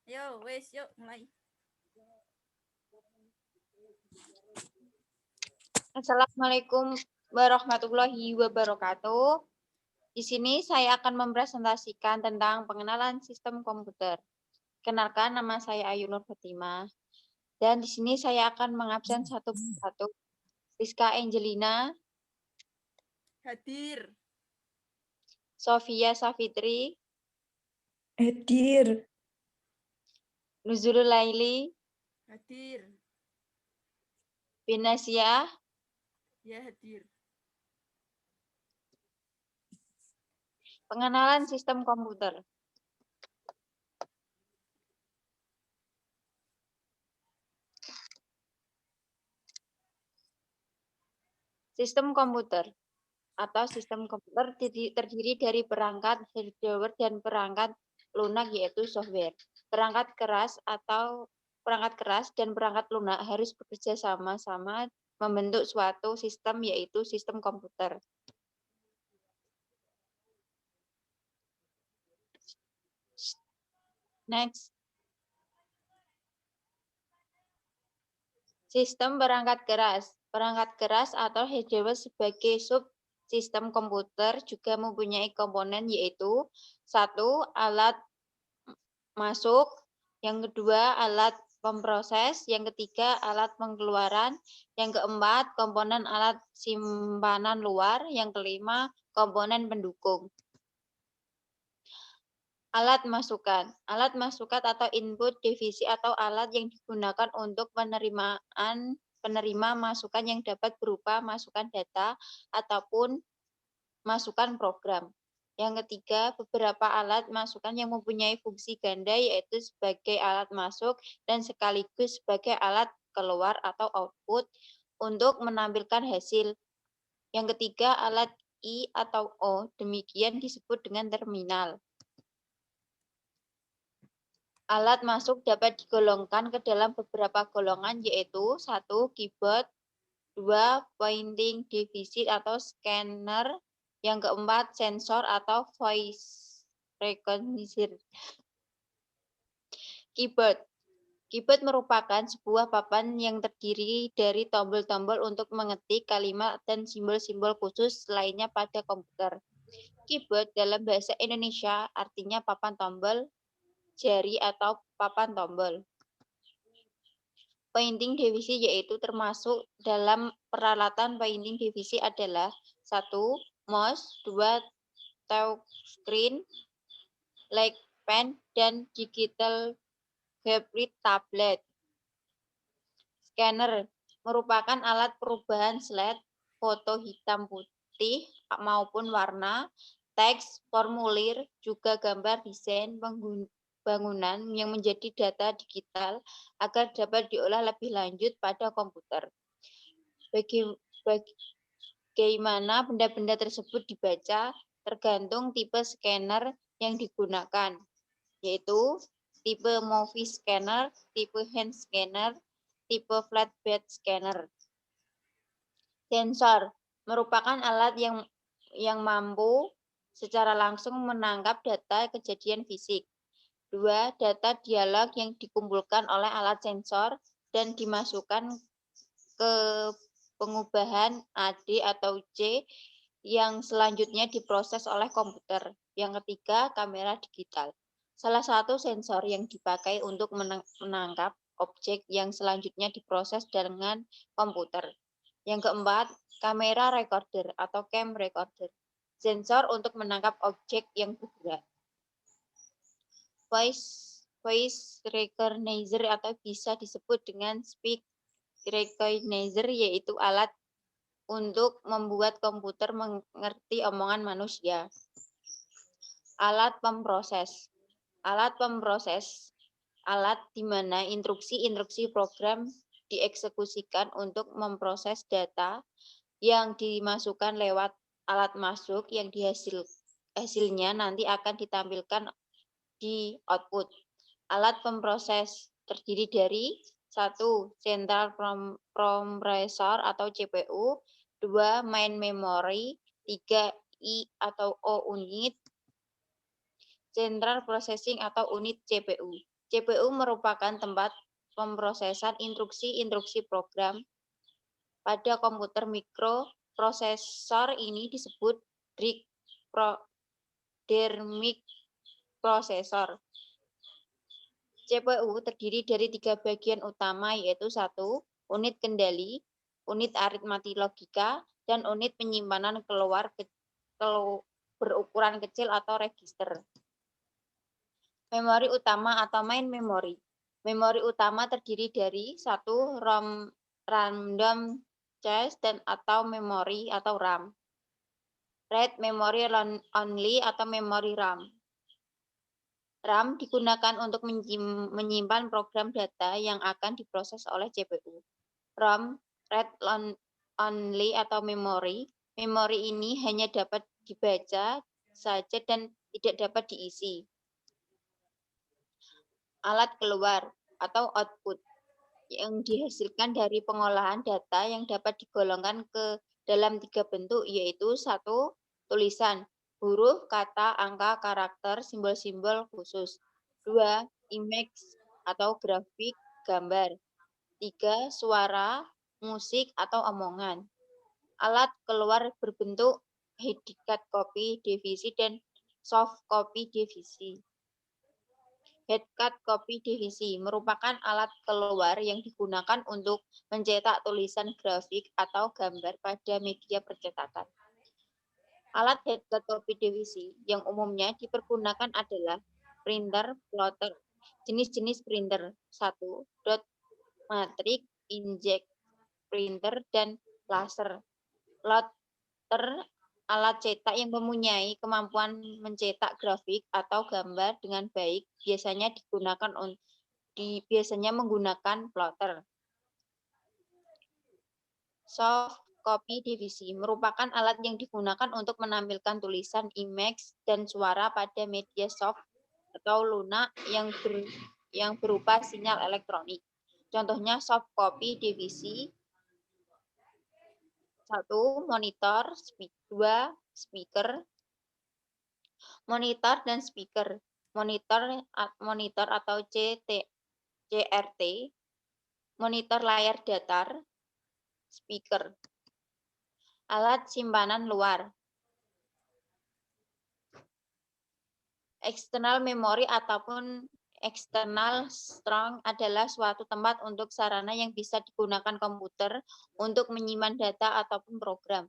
Yo, wes, yuk mulai. Assalamualaikum warahmatullahi wabarakatuh. Di sini saya akan mempresentasikan tentang pengenalan sistem komputer. Kenalkan, nama saya Ayu Nur Fatimah. Dan di sini saya akan mengabsen satu persatu. Rizka Angelina, Hadir. Sofia Safitri, Hadir. Nuzulul Laili, Hadir. Binasia, Ya, hadir. pengenalan sistem komputer. Sistem komputer atau sistem komputer terdiri dari perangkat hardware dan perangkat lunak yaitu software. Perangkat keras dan perangkat lunak harus bekerja sama-sama membentuk suatu sistem yaitu sistem komputer. Next. Sistem perangkat keras. Perangkat keras atau hardware sebagai subsistem komputer juga mempunyai komponen yaitu 1. Alat masuk, yang kedua alat pemproses, yang ketiga alat pengeluaran, yang keempat komponen alat simpanan luar, yang kelima komponen pendukung. Alat masukan. Alat masukan atau input divisi atau alat yang digunakan untuk penerima masukan yang dapat berupa masukan data ataupun masukan program. Yang ketiga, beberapa alat masukan yang mempunyai fungsi ganda yaitu sebagai alat masuk dan sekaligus sebagai alat keluar atau output untuk menampilkan hasil. Yang ketiga, alat I atau O, demikian disebut dengan terminal. Alat masuk dapat digolongkan ke dalam beberapa golongan yaitu 1. Keyboard, 2. Pointing device atau scanner, yang keempat sensor atau voice recognition. Keyboard. Keyboard merupakan sebuah papan yang terdiri dari tombol-tombol untuk mengetik kalimat dan simbol-simbol khusus lainnya pada komputer. Keyboard dalam bahasa Indonesia artinya papan tombol, jari atau papan tombol. Pointing device yaitu termasuk dalam peralatan pointing device adalah 1. Mouse, 2. Touchscreen, like pen, dan digital hybrid tablet. Scanner merupakan alat perubahan slide, foto hitam putih maupun warna, teks, formulir, juga gambar desain bangunan yang menjadi data digital agar dapat diolah lebih lanjut pada komputer. Bagaimana benda-benda tersebut dibaca tergantung tipe scanner yang digunakan, yaitu tipe movie scanner, tipe hand scanner, tipe flatbed scanner. Sensor merupakan alat yang mampu secara langsung menangkap data kejadian fisik. 2. Data dialog yang dikumpulkan oleh alat sensor dan dimasukkan ke pengubahan AD atau C yang selanjutnya diproses oleh komputer. Yang ketiga, kamera digital. Salah satu sensor yang dipakai untuk menangkap objek yang selanjutnya diproses dengan komputer. Yang keempat, kamera recorder atau cam recorder. Sensor untuk menangkap objek yang bergerak. Voice recognizer atau bisa disebut dengan speech recognizer yaitu alat untuk membuat komputer mengerti omongan manusia. Alat pemproses. Alat pemproses alat di mana instruksi-instruksi program dieksekusikan untuk memproses data yang dimasukkan lewat alat masuk yang hasilnya nanti akan ditampilkan di output. Alat pemproses terdiri dari 1. Central Processor atau CPU, 2. Main Memory, 3. I atau O unit, Central Processing atau unit CPU. CPU merupakan tempat pemrosesan instruksi-instruksi program. Pada komputer mikroprosesor ini disebut dynamic processor. CPU terdiri dari 3 bagian utama, yaitu 1. Unit kendali, unit aritmatik logika, dan unit penyimpanan berukuran kecil atau register. Memori utama atau main memory. Memori utama terdiri dari 1. Random access dan atau memori atau RAM. Read memory only atau memori RAM. RAM digunakan untuk menyimpan program data yang akan diproses oleh CPU. ROM, read only atau memori. Memori ini hanya dapat dibaca saja dan tidak dapat diisi. Alat keluar atau output yang dihasilkan dari pengolahan data yang dapat digolongkan ke dalam 3 bentuk, yaitu 1. Tulisan, huruf, kata, angka, karakter, simbol-simbol khusus. 2. Image atau grafik, gambar. 3. Suara, musik, atau omongan. Alat keluar berbentuk hard copy divisi dan soft copy divisi. Hard copy divisi merupakan alat keluar yang digunakan untuk mencetak tulisan grafik atau gambar pada media percetakan. Alat hard copy divisi yang umumnya dipergunakan adalah printer, plotter. Jenis-jenis printer: 1. Dot matrix, inkjet printer, dan laser. Plotter alat cetak yang mempunyai kemampuan mencetak grafik atau gambar dengan baik, biasanya menggunakan plotter. Soft copy divisi merupakan alat yang digunakan untuk menampilkan tulisan, image, dan suara pada media soft atau lunak yang berupa sinyal elektronik. Contohnya soft copy divisi: 1. Monitor, 2. Speaker. Monitor dan speaker. Monitor atau CRT. Monitor layar datar. Speaker. Alat simpanan luar. External memory ataupun external strong adalah suatu tempat untuk sarana yang bisa digunakan komputer untuk menyimpan data ataupun program.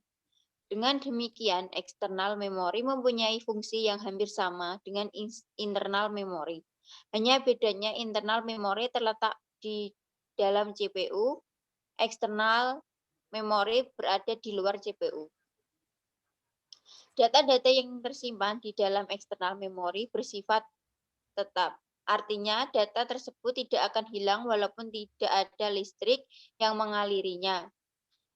Dengan demikian, external memory mempunyai fungsi yang hampir sama dengan internal memory. Hanya bedanya internal memory terletak di dalam CPU, external memory berada di luar CPU. Data-data yang tersimpan di dalam external memory bersifat tetap. Artinya, data tersebut tidak akan hilang walaupun tidak ada listrik yang mengalirinya.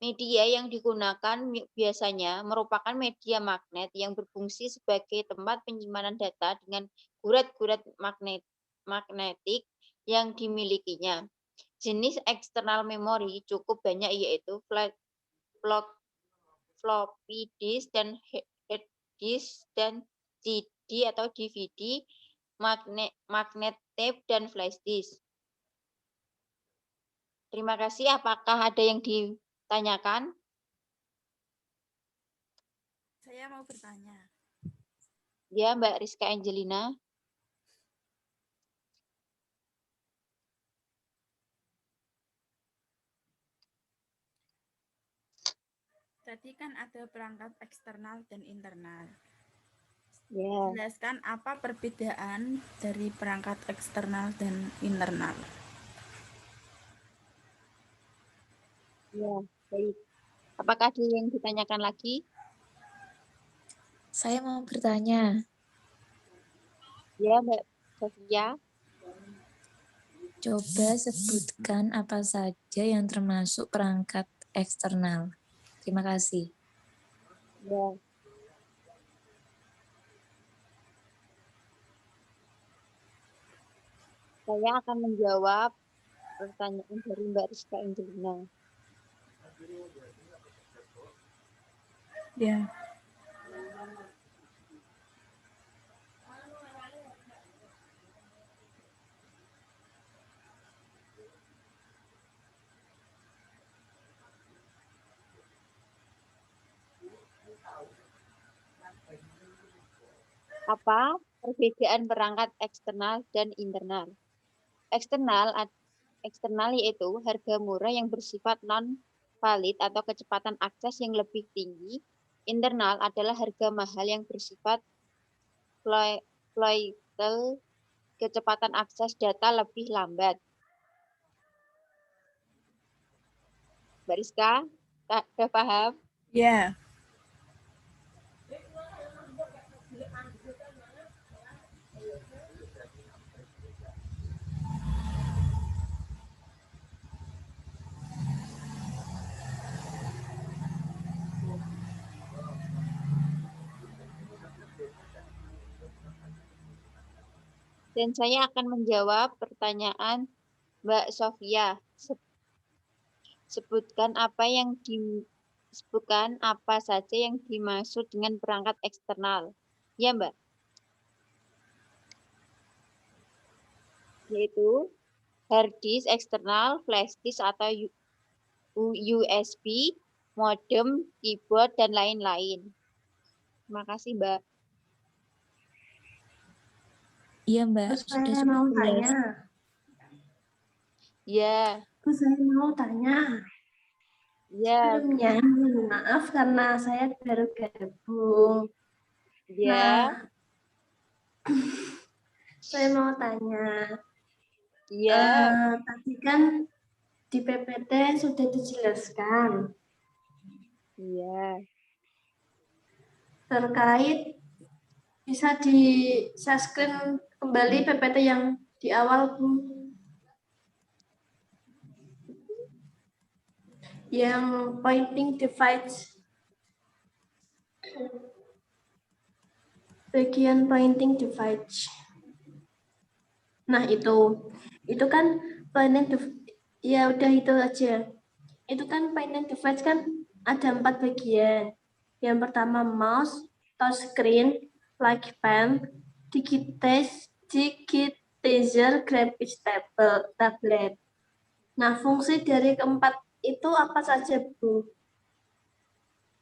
Media yang digunakan biasanya merupakan media magnet yang berfungsi sebagai tempat penyimpanan data dengan gurat-gurat magnetik yang dimilikinya. Jenis external memory cukup banyak, yaitu floppy disk dan hard disk dan CD atau DVD, magnet tape, dan flash disk. Terima kasih. Apakah ada yang ditanyakan? Saya mau bertanya. Ya, Mbak Rizka Angelina. Tadi kan ada perangkat eksternal dan internal. Ya, Jelaskan apa perbedaan dari perangkat eksternal dan internal. ya, baik. Apakah ada yang ditanyakan lagi? Saya mau bertanya, Ya, Mbak Sofia. coba sebutkan apa saja yang termasuk perangkat eksternal. Terima kasih. Ya. Saya akan menjawab pertanyaan dari Mbak Rizka Angelina. Ya. Apa perbedaan perangkat eksternal dan internal? Eksternal yaitu harga murah yang bersifat non-valid atau kecepatan akses yang lebih tinggi. Internal adalah harga mahal yang bersifat volatile, kecepatan akses data lebih lambat. Mbak Rizka, sudah paham? Ya. Dan saya akan menjawab pertanyaan Mbak Sofia. Sebutkan apa saja yang dimaksud dengan perangkat eksternal. Ya, Mbak. Yaitu hard disk eksternal, flash disk atau USB, modem, keyboard, dan lain-lain. Terima kasih, Mbak. Iya, Mbak. Terus Sudah saya cukup mau jelas. tanya. Ya, Terus saya mau tanya. ya, Sebelumnya, mohon maaf karena saya baru gabung. ya, Nah, saya mau tanya. ya. Tadi kan di PPT sudah dijelaskan Iya. terkait bisa di-share screen kembali PPT yang di awal, Bu. Yang pointing device. Bagian pointing device. Nah, itu kan pointing ya udah itu aja. Itu kan pointing device kan ada 4 bagian. Yang pertama mouse, touchscreen, like pen, digitizer, graphics tablet. Nah, fungsi dari keempat itu apa saja, Bu?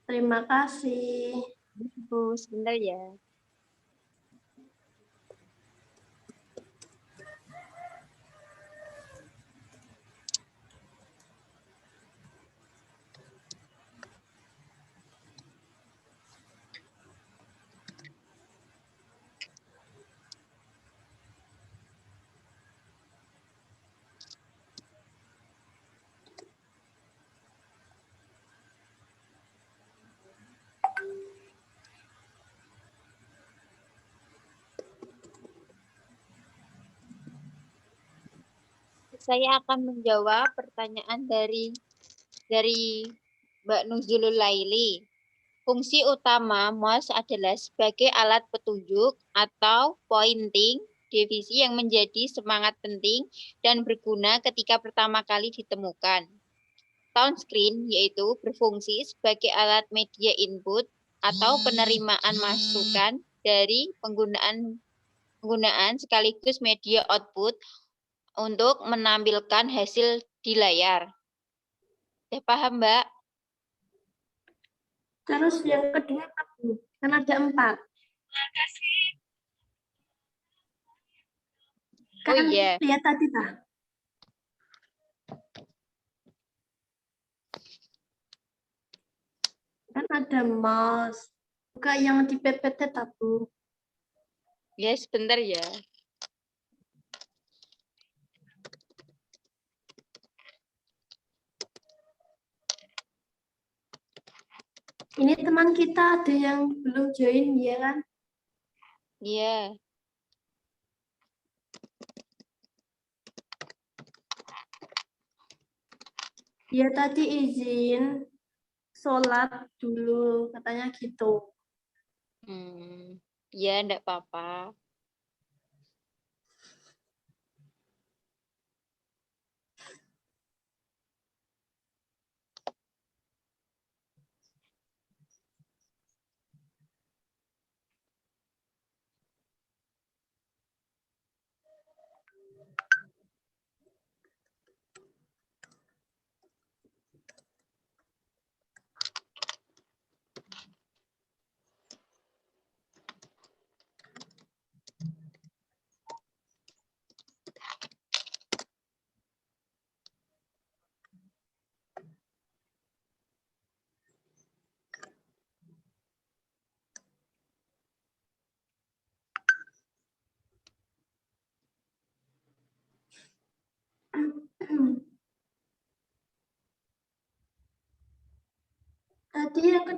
Terima kasih. Bu, sebentar ya. Saya akan menjawab pertanyaan dari Mbak Nuzulul Laili. Fungsi utama mouse adalah sebagai alat petunjuk atau pointing divisi yang menjadi semangat penting dan berguna ketika pertama kali ditemukan. Touchscreen yaitu berfungsi sebagai alat media input atau penerimaan masukan dari penggunaan sekaligus media output untuk menampilkan hasil di layar. Sudah paham, Mbak? Terus yang kedua apa, Bu? Kan ada 4. Oh Kan iya. lihat tadi, Pak. Kan ada mouse. Buka yang di PPT, Bu. Ya, sebentar ya. Ini teman kita ada yang belum join, ya kan? Iya. Dia tadi izin sholat dulu, katanya gitu. Ya, enggak apa-apa.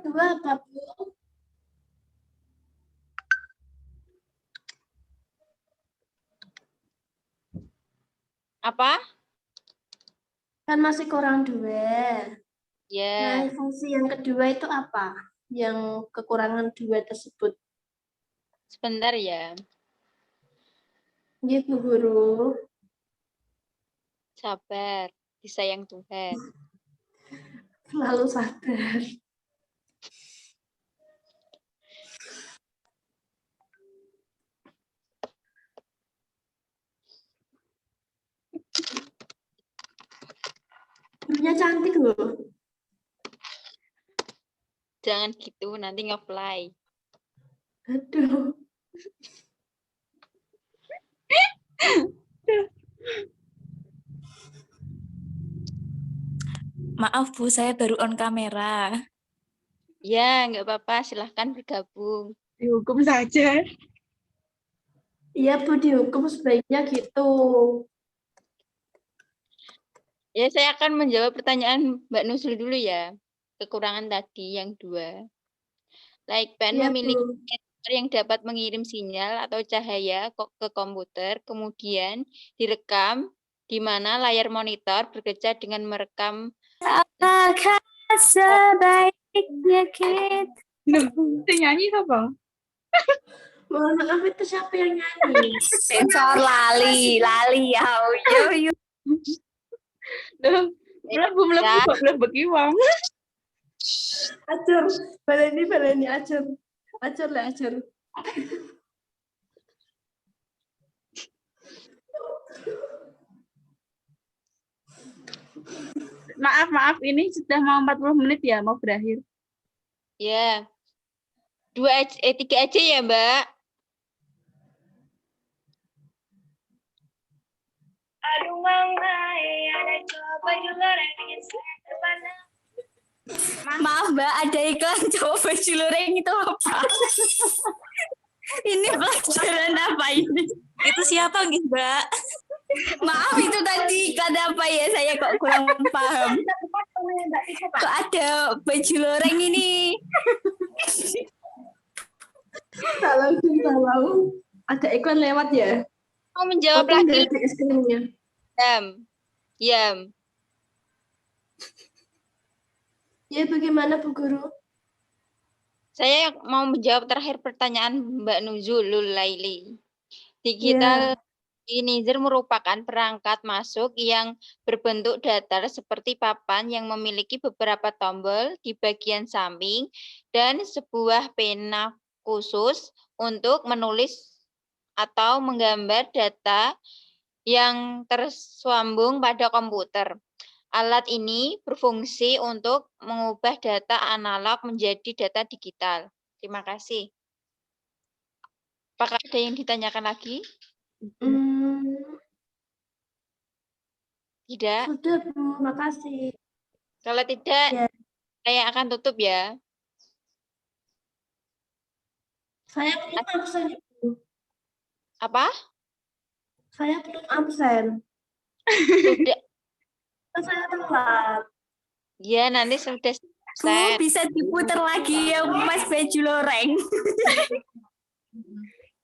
kedua apa, Bu? Apa? Kan masih kurang 2. Nah, Ya, fungsi yang kedua itu apa? Yang kekurangan 2 tersebut. sebentar ya. Iya, Bu Guru. Sabar, disayang Tuhan. Selalu sabar. Gurunya cantik loh. Jangan gitu, nanti nge-fly. Aduh. Maaf Bu, saya baru on kamera. Ya, nggak apa-apa, silahkan bergabung. Dihukum saja. Iya, Bu, dihukum sebaiknya gitu. Ya, saya akan menjawab pertanyaan Mbak Nuzul dulu ya. Kekurangan tadi yang 2. Lightpen Iya, memiliki Bu. sensor yang dapat mengirim sinyal atau cahaya ke komputer, kemudian direkam di mana layar monitor bekerja dengan merekam. Apakah sebaiknya kita Loh, sing nyanyi siapa? Mohon maaf, itu siapa yang nyanyi? sensor lali ya yo. Loh, mlebu kok mlebeki wong. Ajar, baleni, ajar. Ajar lah, ajar. Maaf, ini sudah mau 40 menit ya, mau berakhir. Ya. 3 aja ya, Mbak. Aduh mangai, ada coba juga ingin saya terpana. Maaf Mbak, ada iklan cowok baju loreng itu apa? Ini pelajaran apa ini? Itu siapa nih Mbak? Maaf itu tadi iklan apa ya? Saya kok kurang paham. Kok ada baju loreng ini? Salah. Ada iklan lewat ya? Mau menjawab Untung lagi, nggak ada es krimnya. Yam. Ya, bagaimana Bu Guru? Saya mau menjawab terakhir pertanyaan Mbak Nuzulul Laili. Digital Signizer merupakan perangkat masuk yang berbentuk datar seperti papan yang memiliki beberapa tombol di bagian samping dan sebuah pena khusus untuk menulis atau menggambar data yang tersambung pada komputer. Alat ini berfungsi untuk mengubah data analog menjadi data digital. Terima kasih. Apakah ada yang ditanyakan lagi? Tidak? Sudah Bu, makasih. Kalau tidak, Ya. saya akan tutup ya. Saya belum absen, Bu. Apa? Saya belum absen. Sudah. Saya telat. Ya, nanti sudah Bu, selesai. bisa diputar lagi ya Mas baju loreng.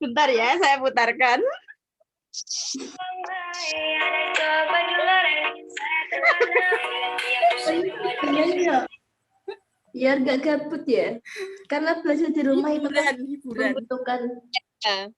Bentar ya, saya putarkan. Mangai, ada coba juga ingin saya terpana. Ia pusing Iya. Biar gak gabut ya. Karena belajar di rumah itu kan Hiburan. membutuhkan Ya.